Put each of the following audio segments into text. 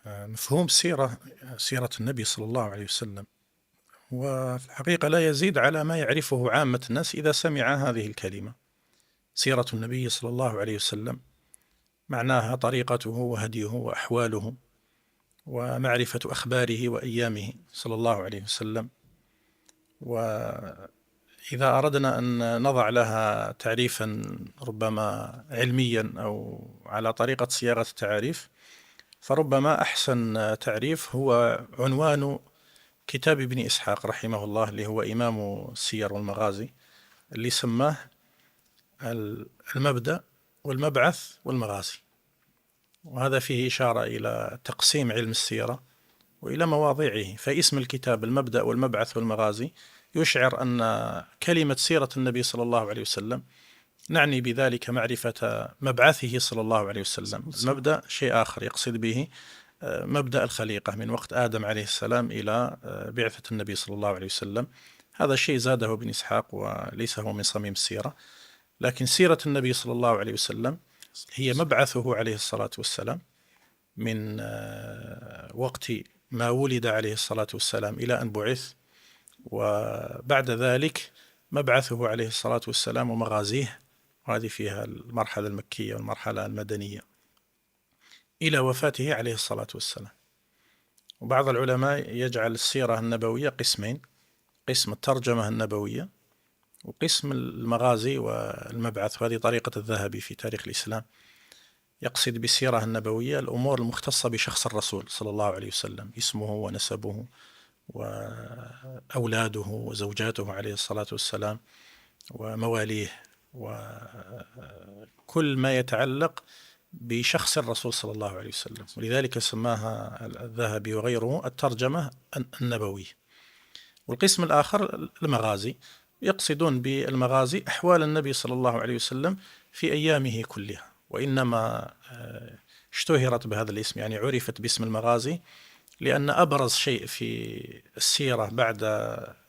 مفهوم سيرة النبي صلى الله عليه وسلم، وفي الحقيقة لا يزيد على ما يعرفه عامة الناس إذا سمع هذه الكلمة. سيرة النبي صلى الله عليه وسلم معناها طريقته وهديه وأحواله ومعرفة أخباره وأيامه صلى الله عليه وسلم. وإذا أردنا أن نضع لها تعريفا ربما علميا أو على طريقة صياغة التعاريف، فربما أحسن تعريف هو عنوان كتاب ابن إسحاق رحمه الله، اللي هو إمام السير والمغازي، اللي سماه المبدأ والمبعث والمغازي. وهذا فيه إشارة إلى تقسيم علم السيرة وإلى مواضيعه. فاسم الكتاب المبدأ والمبعث والمغازي يشعر أن كلمة سيرة النبي صلى الله عليه وسلم نعني بذلك معرفة مبعثه صلى الله عليه وسلم. المبدأ شيء آخر، يقصد به مبدأ الخليقة من وقت آدم عليه السلام إلى بعثة النبي صلى الله عليه وسلم. هذا الشيء زاده ابن إسحاق وليس هو من صميم السيرة. لكن سيرة النبي صلى الله عليه وسلم هي مبعثه عليه الصلاة والسلام من وقت ما ولد عليه الصلاة والسلام إلى أن بعث، وبعد ذلك مبعثه عليه الصلاة والسلام ومغازيه، وهذه فيها المرحلة المكية والمرحلة المدنية، إلى وفاته عليه الصلاة والسلام. وبعض العلماء يجعل السيرة النبوية قسمين: قسم الترجمة النبوية وقسم المغازي والمبعث. وهذه طريقة الذهبي في تاريخ الإسلام، يقصد بالسيرة النبوية الأمور المختصة بشخص الرسول صلى الله عليه وسلم، اسمه ونسبه وأولاده وزوجاته عليه الصلاة والسلام ومواليه وكل ما يتعلق بشخص الرسول صلى الله عليه وسلم. ولذلك سماها الذهبي وغيره الترجمة النبوية. والقسم الآخر المغازي، يقصدون بالمغازي أحوال النبي صلى الله عليه وسلم في أيامه كلها، وإنما اشتهرت بهذا الاسم، يعني عرفت باسم المغازي لأن أبرز شيء في السيرة بعد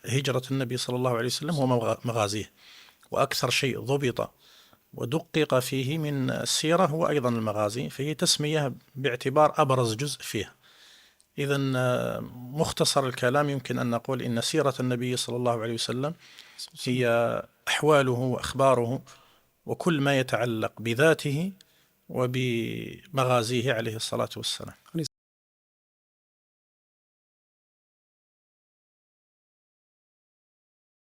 هجرة النبي صلى الله عليه وسلم هو مغازيه، وأكثر شيء ضبط ودقق فيه من السيرة هو أيضا المغازي، فهي تسمية باعتبار أبرز جزء فيها. إذن مختصر الكلام يمكن أن نقول إن سيرة النبي صلى الله عليه وسلم هي أحواله وأخباره وكل ما يتعلق بذاته وبمغازيه عليه الصلاة والسلام.